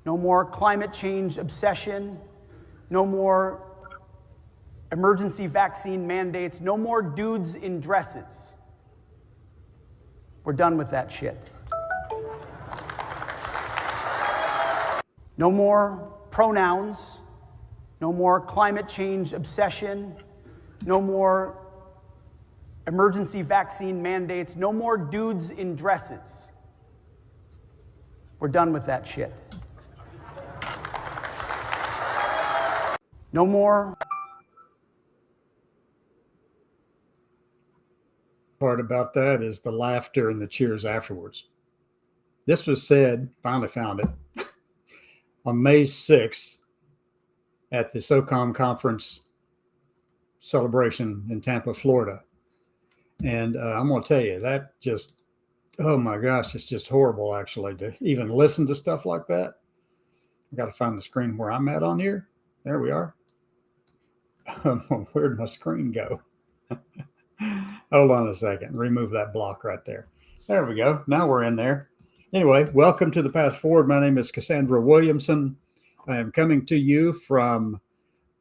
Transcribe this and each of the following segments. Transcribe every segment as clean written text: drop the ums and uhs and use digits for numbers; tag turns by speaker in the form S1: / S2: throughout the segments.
S1: No more climate change obsession. No more emergency vaccine mandates. No more dudes in dresses. We're done with that shit. No more pronouns. No more climate change obsession. No more emergency vaccine mandates. No more dudes in dresses. We're done with that shit. No more.
S2: Part about that is the laughter and the cheers afterwards. This was said, finally found it, on May 6th at the SOCOM conference celebration in Tampa, Florida. And I'm going to tell you, that just, oh my gosh, it's just horrible actually to even listen to stuff like that. I got to find the screen where I'm at on here. There we are. Where'd my screen go? Hold on a second. Remove that block right there. There we go. Now we're in there. Anyway, welcome to The Path Forward. My name is Cassandra Williamson. I am coming to you from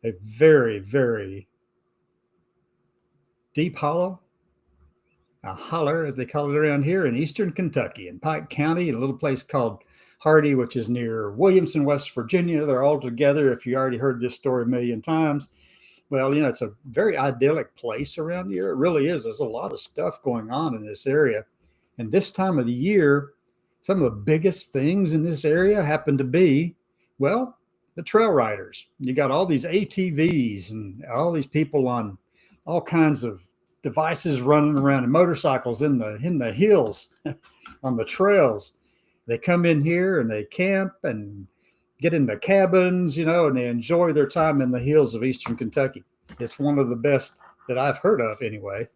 S2: a very, very deep hollow, a holler, as they call it around here, in eastern Kentucky, in Pike County, in a little place called Hardy, which is near Williamson, West Virginia. They're all together. If you already heard this story a million times, well, you know, it's a very idyllic place around here. It really is. There's a lot of stuff going on in this area. And this time of the year, some of the biggest things in this area happen to be, well, the trail riders. You got all these ATVs and all these people on all kinds of devices running around, and motorcycles in the hills on the trails. They come in here and they camp and get in the cabins, you know, and they enjoy their time in the hills of eastern Kentucky. It's one of the best that I've heard of anyway,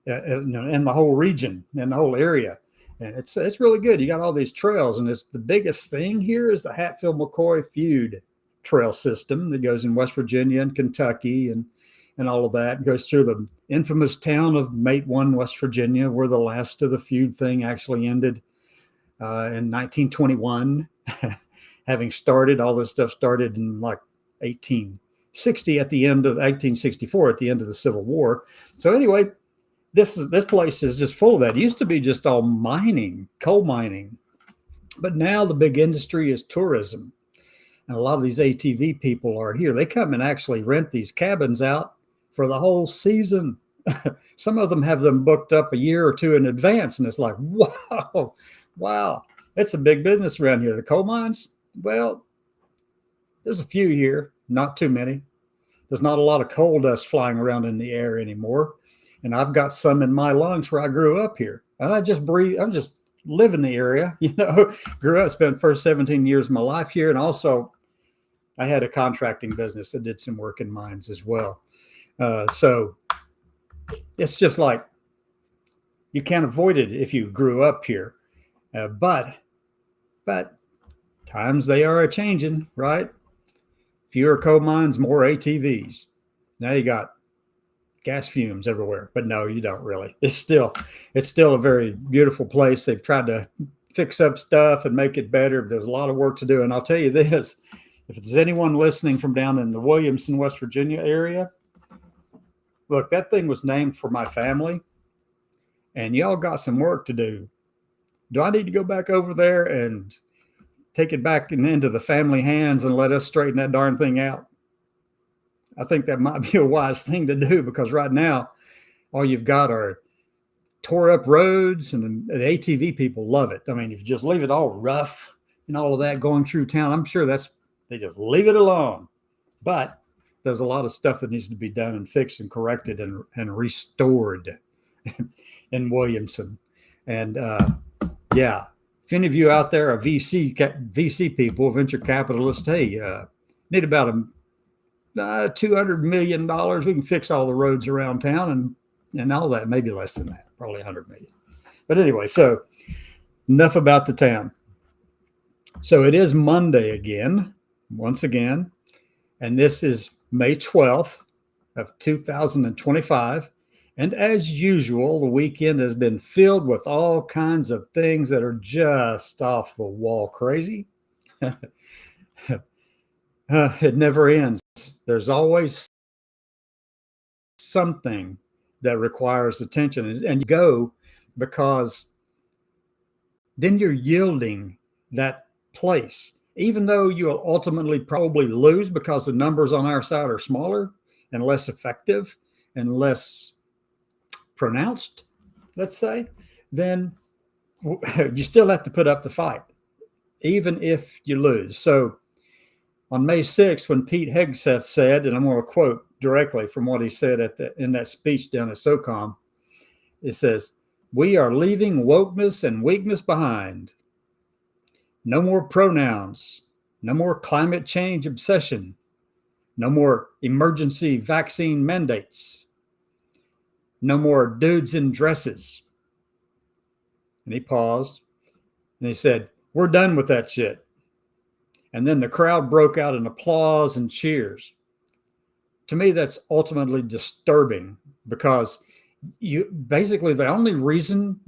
S2: in the whole region, in the whole area. And it's really good. You got all these trails, and it's the biggest thing here is the Hatfield-McCoy Feud trail system that goes in West Virginia and Kentucky and all of that. It goes through the infamous town of Matewan, West Virginia, where the last of the feud thing actually ended in 1921. Having started, all this stuff started in like 1860 at the end of 1864 at the end of the Civil War. So anyway, this place is just full of that. It used to be just all mining, coal mining, but now the big industry is tourism. And a lot of these ATV people are here. They come and actually rent these cabins out for the whole season. Some of them have them booked up a year or two in advance. And it's like, wow, it's a big business around here. The coal mines, well, there's a few here, not too many. There's not a lot of coal dust flying around in the air anymore. And I've got some in my lungs where I grew up here. And I just breathe, I'm just live in the area, you know, grew up, spent the first 17 years of my life here. And also I had a contracting business that did some work in mines as well. So it's just like, you can't avoid it if you grew up here. But times they are a-changing, right? Fewer coal mines, more ATVs. Now you got gas fumes everywhere, but no, you don't really. It's still a very beautiful place. They've tried to fix up stuff and make it better. There's a lot of work to do. And I'll tell you this, if there's anyone listening from down in the Williamson, West Virginia area, look, that thing was named for my family, and y'all got some work to do. Do I need to go back over there and take it back into the family hands and let us straighten that darn thing out? I think that might be a wise thing to do, because right now, all you've got are tore up roads, and the ATV people love it. I mean, if you just leave it all rough and all of that going through town, I'm sure they just leave it alone. But there's a lot of stuff that needs to be done and fixed and corrected and restored in Williamson. And yeah, if any of you out there are VC people, venture capitalists, hey, need about $200 million. We can fix all the roads around town and all that, maybe less than that, probably 100 million. But anyway, so enough about the town. So it is Monday again, once again, and this is May 12th of 2025. And as usual, the weekend has been filled with all kinds of things that are just off the wall crazy. It never ends. There's always something that requires attention, and you go because then you're yielding that place, even though you'll ultimately probably lose because the numbers on our side are smaller and less effective and less pronounced, let's say, then you still have to put up the fight, even if you lose. So on May 6th, when Pete Hegseth said, and I'm going to quote directly from what he said in that speech down at SOCOM, it says, "We are leaving wokeness and weakness behind. No more pronouns, no more climate change obsession, no more emergency vaccine mandates, no more dudes in dresses." And he paused and he said, "We're done with that shit." And then the crowd broke out in applause and cheers. To me, that's ultimately disturbing, because you basically the only reason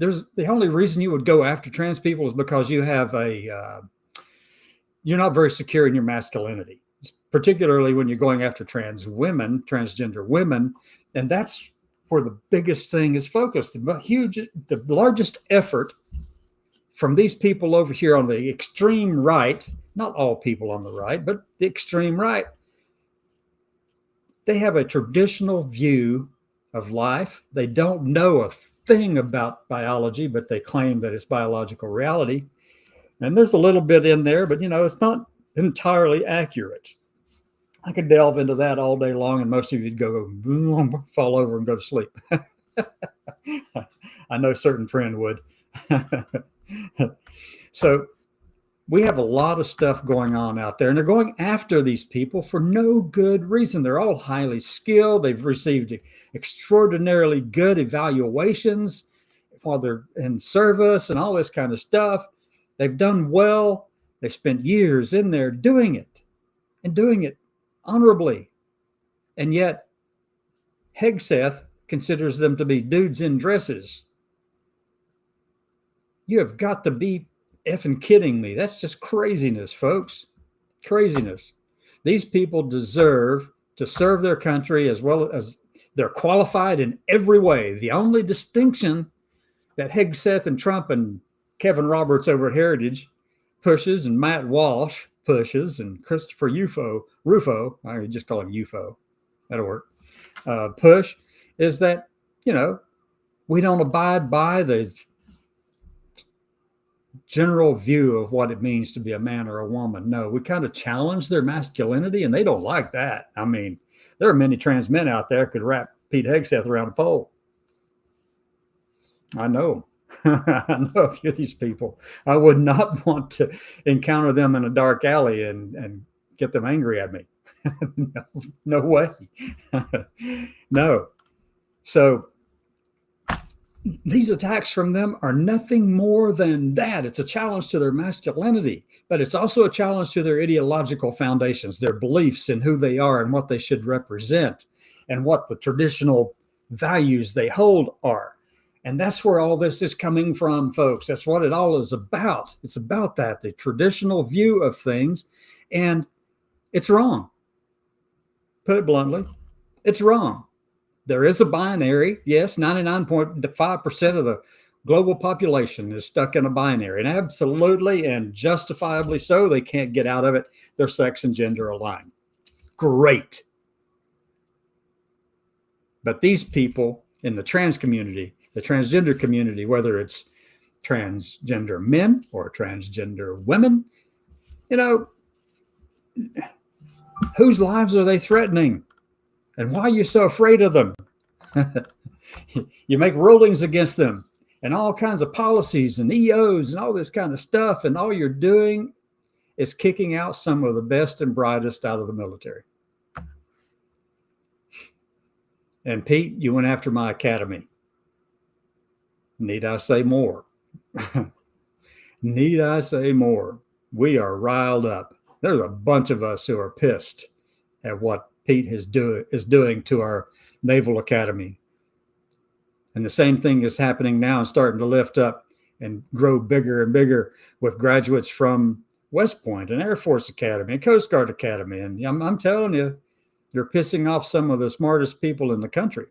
S2: you would go after trans people is because you have you're not very secure in your masculinity, particularly when you're going after transgender women, and that's where the biggest thing is focused. The largest effort from these people over here on the extreme right, not all people on the right, but the extreme right, they have a traditional view of life. They don't know a thing about biology, but they claim that it's biological reality. And there's a little bit in there, but it's not entirely accurate. I could delve into that all day long, and most of you'd go fall over and go to sleep. I know a certain friend would. So we have a lot of stuff going on out there, and they're going after these people for no good reason. They're all highly skilled. They've received extraordinarily good evaluations while they're in service and all this kind of stuff. They've done well. They spent years in there doing it and doing it honorably. And yet Hegseth considers them to be dudes in dresses. You have got to be effing kidding me. That's just craziness, folks. Craziness. These people deserve to serve their country as well as they're qualified in every way. The only distinction that Hegseth and Trump and Kevin Roberts over at Heritage pushes, and Matt Walsh pushes, and Christopher Rufo, I just call him UFO, that'll work, push, is that, we don't abide by the general view of what it means to be a man or a woman. No, we kind of challenge their masculinity, and they don't like that. I mean, there are many trans men out there could wrap Pete Hegseth around a pole. I know. I know a few of these people. I would not want to encounter them in a dark alley and get them angry at me. No way. No. So these attacks from them are nothing more than that. It's a challenge to their masculinity, but it's also a challenge to their ideological foundations, their beliefs in who they are and what they should represent and what the traditional values they hold are. And that's where all this is coming from, folks. That's what it all is about. It's about that, the traditional view of things. And it's wrong. Put it bluntly, it's wrong. There is a binary. Yes, 99.5% of the global population is stuck in a binary. And absolutely and justifiably so, they can't get out of it. Their sex and gender align. Great. But these people in the trans community, the transgender community, whether it's transgender men or transgender women, whose lives are they threatening? And why are you so afraid of them? You make rulings against them and all kinds of policies and EOs and all this kind of stuff. And all you're doing is kicking out some of the best and brightest out of the military. And Pete, you went after my academy. Need I say more? Need I say more? We are riled up. There's a bunch of us who are pissed at what Pete is doing to our Naval Academy. And the same thing is happening now and starting to lift up and grow bigger and bigger with graduates from West Point, an Air Force Academy, a Coast Guard Academy. And I'm telling you, they're pissing off some of the smartest people in the country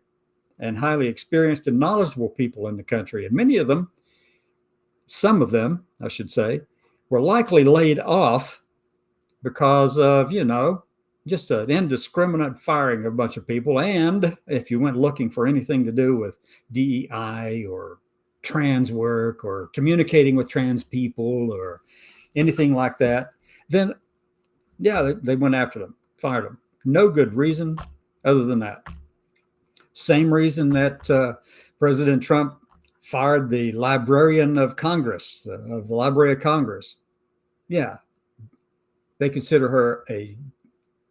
S2: and highly experienced and knowledgeable people in the country. And many of them, some of them, I should say, were likely laid off because of, just an indiscriminate firing of a bunch of people. And if you went looking for anything to do with DEI or trans work or communicating with trans people or anything like that, then yeah, they went after them, fired them. No good reason other than that. Same reason that President Trump fired the Librarian of Congress, of the Library of Congress. Yeah, they consider her a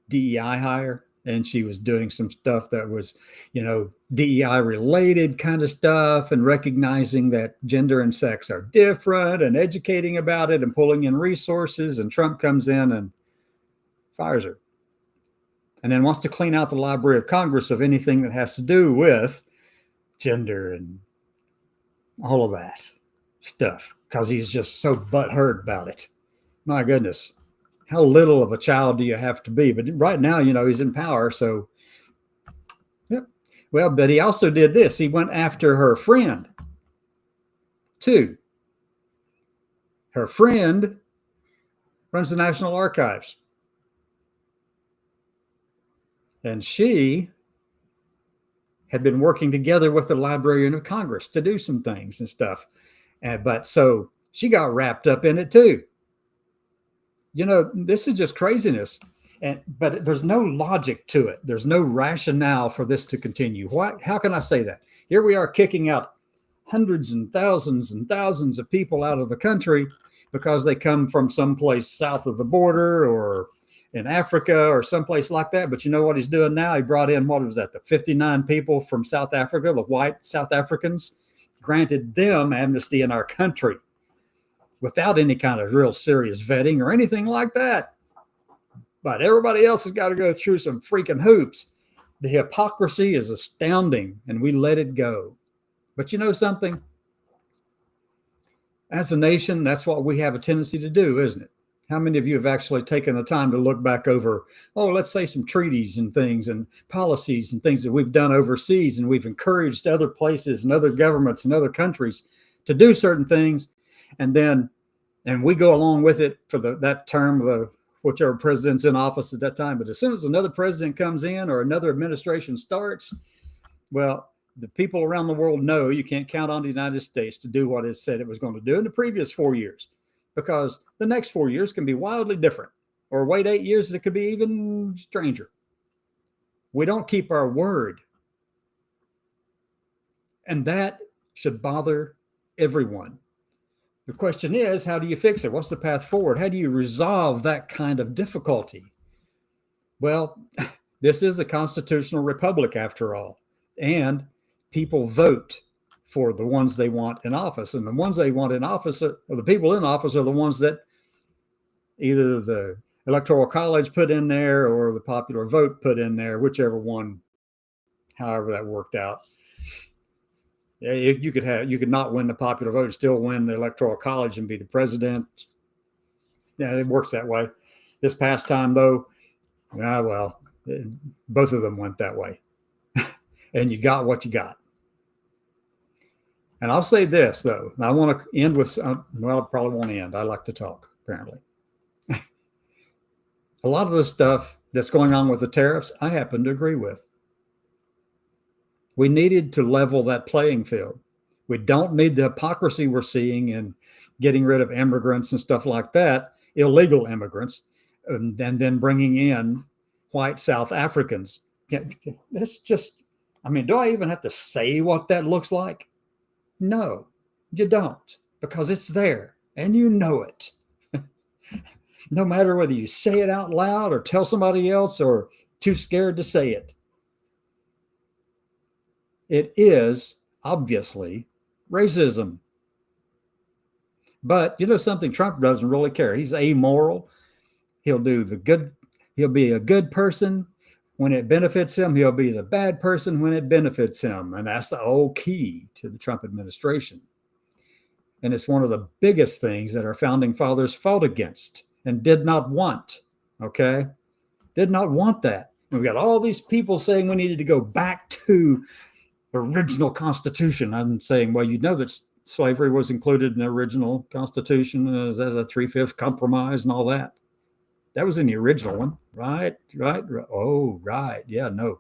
S2: DEI hire, and she was doing some stuff that was, DEI related kind of stuff, and recognizing that gender and sex are different and educating about it and pulling in resources. And Trump comes in and fires her. And then wants to clean out the Library of Congress of anything that has to do with gender and all of that stuff, because he's just so butthurt about it. My goodness, how little of a child do you have to be? But right now, he's in power. So, yep. Well, but he also did this. He went after her friend, too. Her friend runs the National Archives. And she had been working together with the Librarian of Congress to do some things and stuff. But so she got wrapped up in it too. This is just craziness. But there's no logic to it. There's no rationale for this to continue. How can I say that? Here we are kicking out hundreds and thousands of people out of the country because they come from someplace south of the border or in Africa or someplace like that. But you know what he's doing now? He brought in, what was that, the 59 people from South Africa, the white South Africans, granted them amnesty in our country without any kind of real serious vetting or anything like that. But everybody else has got to go through some freaking hoops. The hypocrisy is astounding, and we let it go. But you know something? As a nation, that's what we have a tendency to do, isn't it? How many of you have actually taken the time to look back over, let's say some treaties and things and policies and things that we've done overseas, and we've encouraged other places and other governments and other countries to do certain things, and we go along with it for that term of whichever president's in office at that time. But as soon as another president comes in or another administration starts, well, the people around the world know you can't count on the United States to do what it said it was going to do in the previous 4 years. Because the next 4 years can be wildly different. Or wait 8 years, it could be even stranger. We don't keep our word. And that should bother everyone. The question is, how do you fix it? What's the path forward? How do you resolve that kind of difficulty? Well, this is a constitutional republic after all. And people vote for the ones they want in office. And the ones they want in office, or the people in office, are the ones that either the Electoral College put in there or the popular vote put in there, whichever one, however that worked out. Yeah, you could not win the popular vote and still win the Electoral College and be the president. Yeah, it works that way. This past time, though, both of them went that way. And you got what you got. And I'll say this, though. I want to end with, I probably won't end. I like to talk, apparently. A lot of the stuff that's going on with the tariffs, I happen to agree with. We needed to level that playing field. We don't need the hypocrisy we're seeing in getting rid of immigrants and stuff like that, illegal immigrants, and then bringing in white South Africans. That's just, do I even have to say what that looks like? No, you don't, because it's there and you know it. No matter whether you say it out loud or tell somebody else or too scared to say it. It is obviously racism. But you know something? Trump doesn't really care. He's amoral. He'll do the good. He'll be a good person when it benefits him. He'll be the bad person when it benefits him. And that's the whole key to the Trump administration. And it's one of the biggest things that our founding fathers fought against. and did not want. Okay. Did not want that. And we've got all these people saying we needed to go back to the original Constitution. I'm saying, well, you know that slavery was included in the original Constitution as a 3/5 compromise and all that. That was in the original one, right? Right. Oh, right. Yeah, no.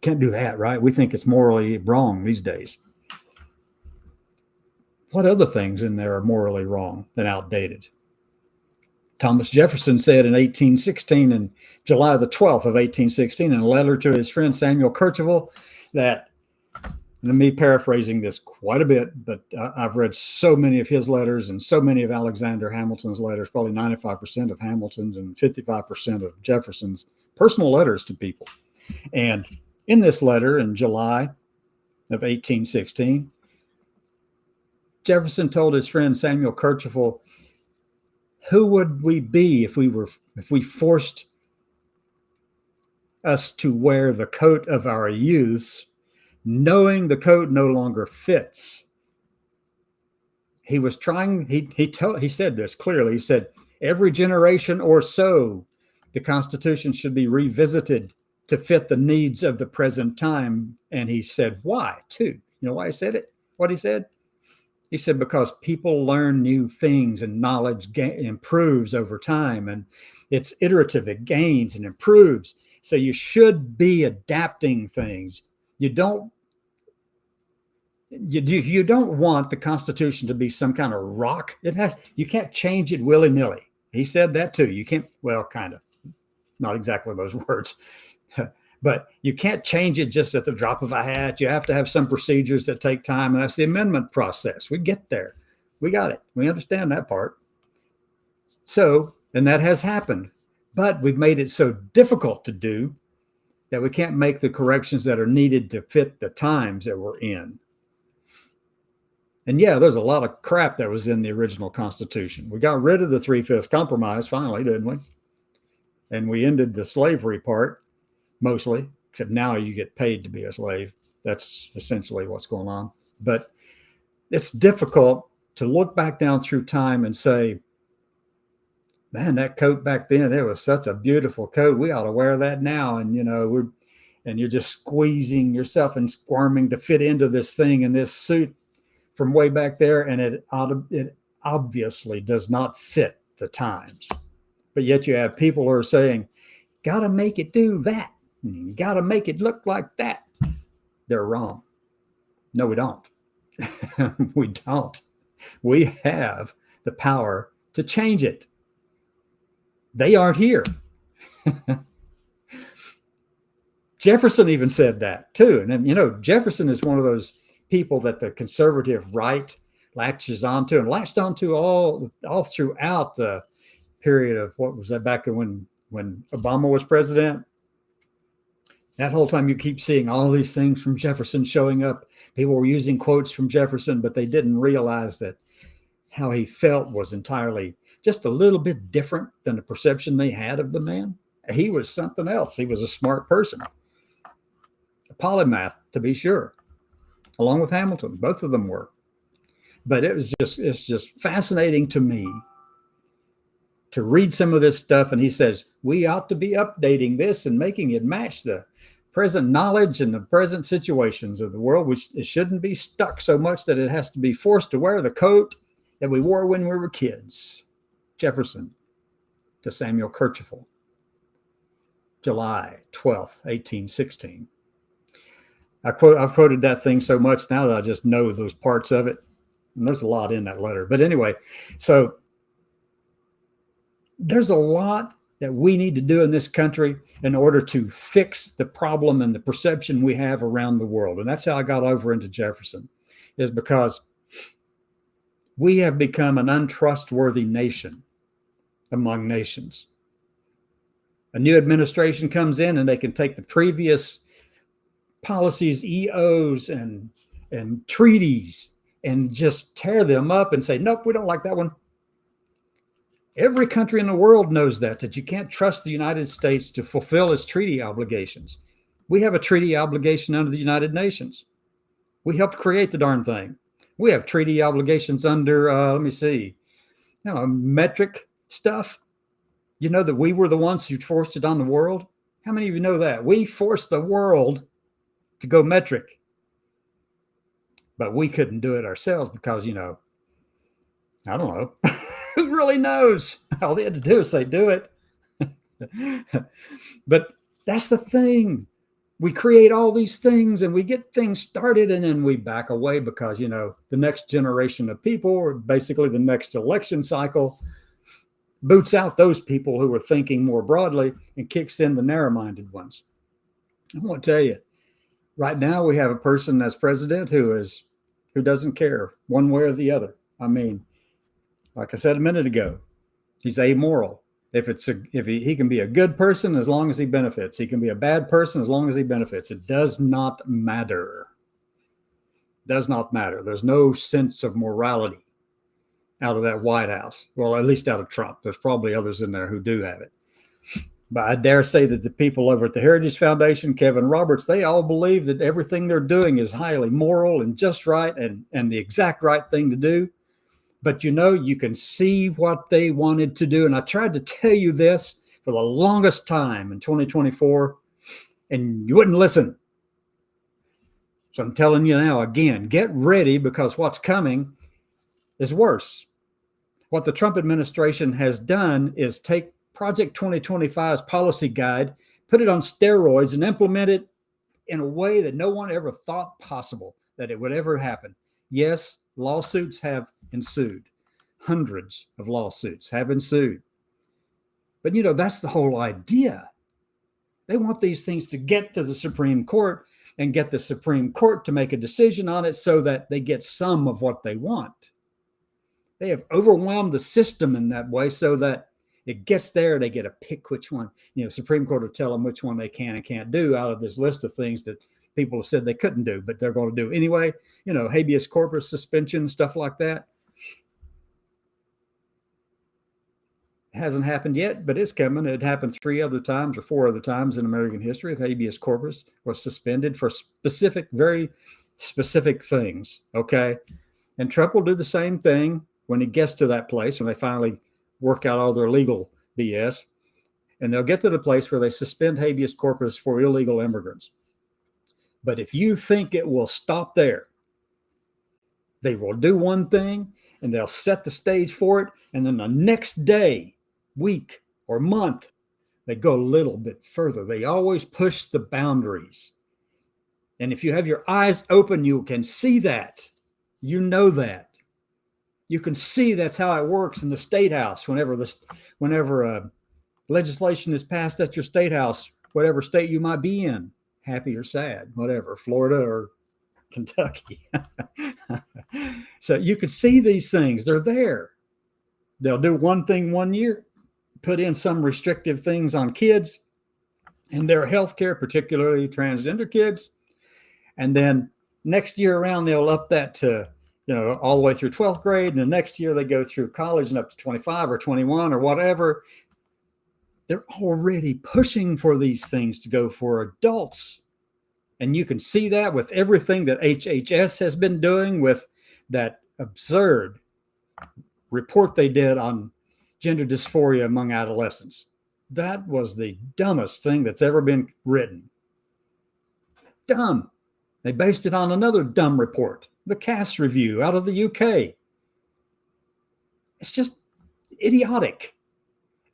S2: Can't do that, right? We think it's morally wrong these days. What other things in there are morally wrong and outdated? Thomas Jefferson said in 1816, in July the 12th of 1816, in a letter to his friend Samuel Kercheval, that, and me paraphrasing this quite a bit, but I've read so many of his letters and so many of Alexander Hamilton's letters, probably 95% of Hamilton's and 55% of Jefferson's personal letters to people. And in this letter in July of 1816, Jefferson told his friend Samuel Kercheval, who would we be if we forced us to wear the coat of our youth, knowing the coat no longer fits? He was trying, he said this clearly. He said, every generation or so, the Constitution should be revisited to fit the needs of the present time. And he said, why, too? You know why he said it? What he said? He said, because people learn new things and knowledge improves over time, and it's iterative, it gains and improves. So you should be adapting things. You don't want the Constitution to be some kind of rock. You can't change it willy-nilly. He said that too. You can't, well, kind of, not exactly those words. But you can't change it just at the drop of a hat. You have to have some procedures that take time, and that's the amendment process. We get there. We got it. We understand that part. So, and that has happened, but we've made it so difficult to do that we can't make the corrections that are needed to fit the times that we're in. And yeah, there's a lot of crap that was in the original Constitution. We got rid of the 3/5 compromise finally, didn't we? And we ended the slavery part. Mostly, except now you get paid to be a slave. That's essentially what's going on. But it's difficult to look back down through time and say, man, that coat back then, it was such a beautiful coat. We ought to wear that now. And, and you're just squeezing yourself and squirming to fit into this thing in this suit from way back there. And it obviously does not fit the times. But yet you have people who are saying, got to make it do that. You got to make it look like that. They're wrong. No, we don't. We don't. We have the power to change it. They aren't here. Jefferson even said that too. And Jefferson is one of those people that the conservative right latches onto and latched onto all throughout the period of, what was that, back when Obama was president? That whole time you keep seeing all these things from Jefferson showing up. People were using quotes from Jefferson, but they didn't realize that how he felt was entirely just a little bit different than the perception they had of the man. He was something else. He was a smart person, a polymath, to be sure, along with Hamilton. Both of them were. But it's just fascinating to me to read some of this stuff. And he says, we ought to be updating this and making it match the present knowledge and the present situations of the world, which it shouldn't be stuck so much that it has to be forced to wear the coat that we wore when we were kids. Jefferson to Samuel Kercheval, July 12th, 1816. I've quoted that thing so much now that I just know those parts of it. And there's a lot in that letter. But anyway, so there's a lot that we need to do in this country in order to fix the problem and the perception we have around the world. And that's how I got over into Jefferson, is because we have become an untrustworthy nation among nations. A new administration comes in and they can take the previous policies, EOs, and treaties and just tear them up and say, nope, we don't like that one. Every country in the world knows that you can't trust the United States to fulfill its treaty obligations. We have a treaty obligation under the United Nations. We helped create the darn thing. We have treaty obligations under, metric stuff. You know that we were the ones who forced it on the world? How many of you know that? We forced the world to go metric. But we couldn't do it ourselves because, I don't know. Who really knows? All they had to do is say, do it. But that's the thing. We create all these things and we get things started and then we back away because, the next generation of people, or basically the next election cycle, boots out those people who are thinking more broadly and kicks in the narrow-minded ones. I want to tell you, right now we have a person as president who doesn't care one way or the other. I mean, like I said a minute ago, he's amoral. If he can be a good person as long as he benefits, he can be a bad person as long as he benefits. It does not matter. Does not matter. There's no sense of morality out of that White House. Well, at least out of Trump. There's probably others in there who do have it. But I dare say that the people over at the Heritage Foundation, Kevin Roberts, they all believe that everything they're doing is highly moral and just right and the exact right thing to do. But you can see what they wanted to do. And I tried to tell you this for the longest time in 2024, and you wouldn't listen. So I'm telling you now, again, get ready because what's coming is worse. What the Trump administration has done is take Project 2025's policy guide, put it on steroids, and implement it in a way that no one ever thought possible that it would ever happen. Yes, lawsuits have ensued. Hundreds of lawsuits have ensued. But, that's the whole idea. They want these things to get to the Supreme Court and get the Supreme Court to make a decision on it so that they get some of what they want. They have overwhelmed the system in that way so that it gets there, they get to pick which one. Supreme Court will tell them which one they can and can't do out of this list of things that people have said they couldn't do, but they're going to do anyway. Habeas corpus suspension, stuff like that. It hasn't happened yet, but it's coming. It happened 3 other times or 4 other times in American history. Habeas corpus was suspended for very specific things. Okay. And Trump will do the same thing when he gets to that place, when they finally work out all their legal BS. And they'll get to the place where they suspend habeas corpus for illegal immigrants. But if you think it will stop there, they will do one thing and they'll set the stage for it. And then the next day, week, or month, they go a little bit further. They always push the boundaries. And if you have your eyes open, you can see that. You know that. You can see that's how it works in the state house. Whenever legislation is passed at your state house, whatever state you might be in, happy or sad, whatever, Florida or Kentucky. So you can see these things. They're there. They'll do one thing one year, put in some restrictive things on kids and their health care, particularly transgender kids. And then next year around, they'll up that to, all the way through 12th grade. And the next year they go through college and up to 25 or 21 or whatever. They're already pushing for these things to go for adults. And you can see that with everything that HHS has been doing with that absurd report they did on gender dysphoria among adolescents. That was the dumbest thing that's ever been written. Dumb. They based it on another dumb report, the Cass Review out of the UK. It's just idiotic.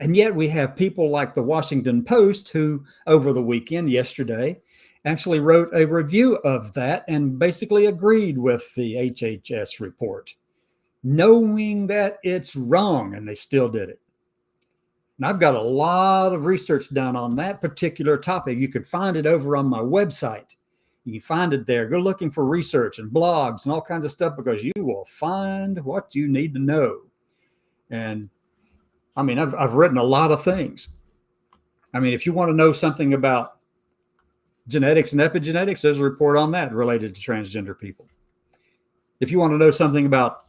S2: And yet we have people like the Washington Post who, over the weekend, yesterday, actually wrote a review of that and basically agreed with the HHS report, knowing that it's wrong, and they still did it. And I've got a lot of research done on that particular topic. You can find it over on my website. You can find it there. Go looking for research and blogs and all kinds of stuff because you will find what you need to know. And I mean, I've written a lot of things. I mean, if you want to know something about genetics and epigenetics, there's a report on that related to transgender people. If you want to know something about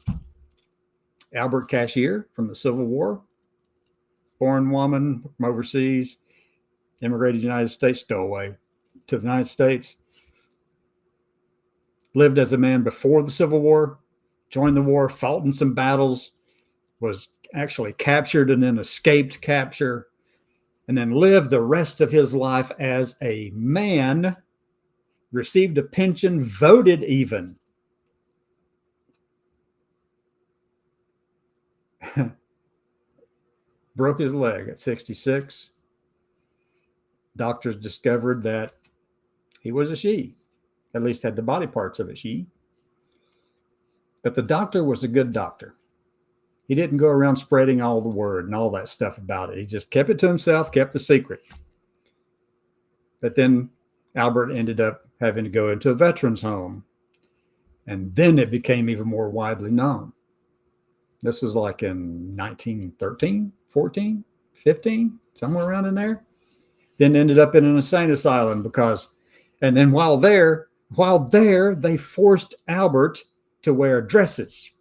S2: Albert Cashier from the Civil War, foreign woman from overseas, immigrated to the United States, stowaway to the United States, lived as a man before the Civil War, joined the war, fought in some battles, was actually captured and then escaped capture, and then lived the rest of his life as a man, received a pension, voted even. Broke his leg at 66. Doctors discovered that he was a she, at least had the body parts of a she. But the doctor was a good doctor. He didn't go around spreading all the word and all that stuff about it. He just kept it to himself, kept the secret. But then Albert ended up having to go into a veterans home. And then it became even more widely known. This was like in 1913, 14, 15, somewhere around in there. Then ended up in an insane asylum and then while there, they forced Albert to wear dresses.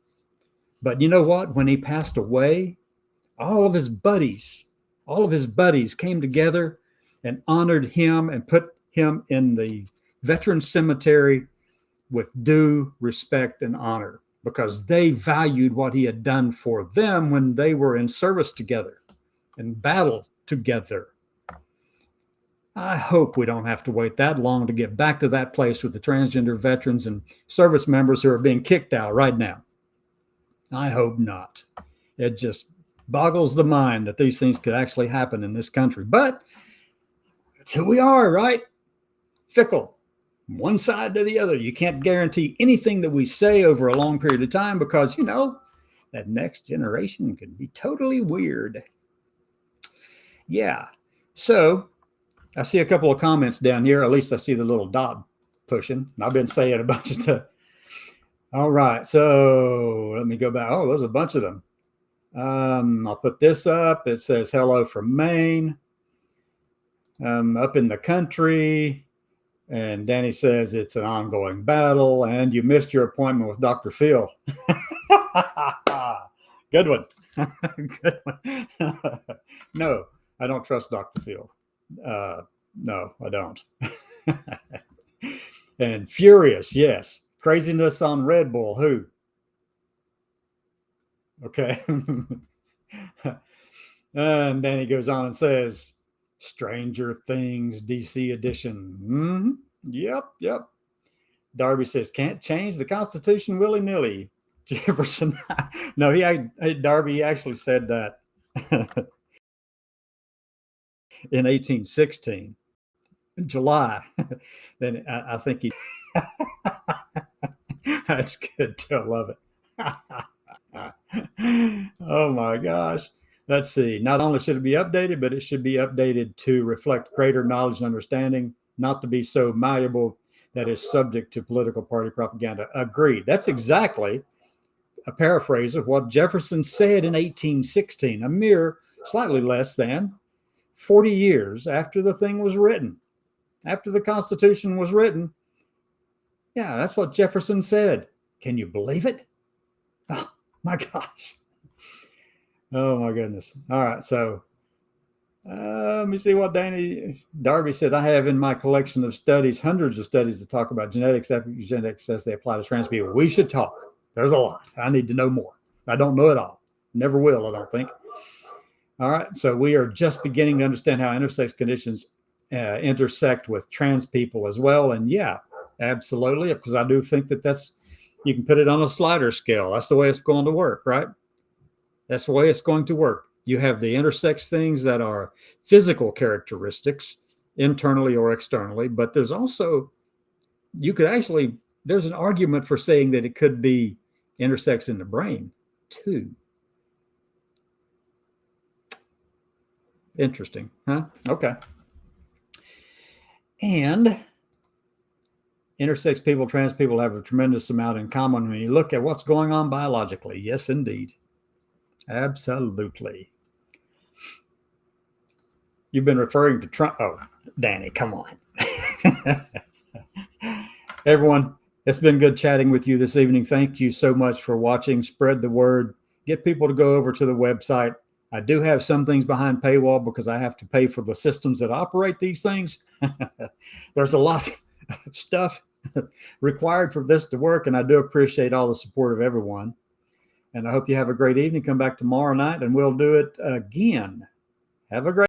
S2: But you know what? When he passed away, all of his buddies came together and honored him and put him in the veteran cemetery with due respect and honor, because they valued what he had done for them when they were in service together and battle together. I hope we don't have to wait that long to get back to that place with the transgender veterans and service members who are being kicked out right now. I hope not. It just boggles the mind that these things could actually happen in this country. But that's who we are, right? Fickle. One side to the other. You can't guarantee anything that we say over a long period of time because, that next generation can be totally weird. Yeah. So I see a couple of comments down here. At least I see the little dot pushing. And I've been saying a bunch of stuff. All right. So let me go back. Oh, there's a bunch of them. I'll put this up. It says, hello from Maine. Up in the country. And Danny says it's an ongoing battle. And you missed your appointment with Dr. Phil. Good one. Good one. No, I don't trust Dr. Phil. No, I don't. And furious, yes. Craziness on Red Bull. Who? Okay. And then he goes on and says, Stranger Things DC edition. Mm-hmm. Yep. Darby says, can't change the Constitution willy-nilly. Jefferson. No, Darby actually said that in 1816, in July. Then I think he. That's good too. I love it. Oh my gosh. Let's see. Not only should it be updated, but it should be updated to reflect greater knowledge and understanding, not to be so malleable that is subject to political party propaganda. Agreed. That's exactly a paraphrase of what Jefferson said in 1816, a mere slightly less than 40 years after the thing was written, after the Constitution was written. Yeah, that's what Jefferson said. Can you believe it? Oh, my gosh. Oh, my goodness. All right, so let me see what Darby said. I have in my collection of studies, hundreds of studies that talk about genetics, epigenetics as they apply to trans people. We should talk. There's a lot. I need to know more. I don't know it all. Never will, I don't think. All right, so we are just beginning to understand how intersex conditions intersect with trans people as well. And yeah, absolutely, because I do think that you can put it on a slider scale. That's the way it's going to work, right? That's the way it's going to work. You have the intersex things that are physical characteristics, internally or externally, but there's also, there's an argument for saying that it could be intersex in the brain too. Interesting, huh? Okay. And intersex people, trans people have a tremendous amount in common when you look at what's going on biologically. Yes, indeed. Absolutely. You've been referring to Trump. Oh, Danny, come on. Everyone, it's been good chatting with you this evening. Thank you so much for watching. Spread the word. Get people to go over to the website. I do have some things behind paywall because I have to pay for the systems that operate these things. There's a lot of stuff required for this to work, and I do appreciate all the support of everyone. And I hope you have a great evening. Come back tomorrow night and we'll do it again. Have a great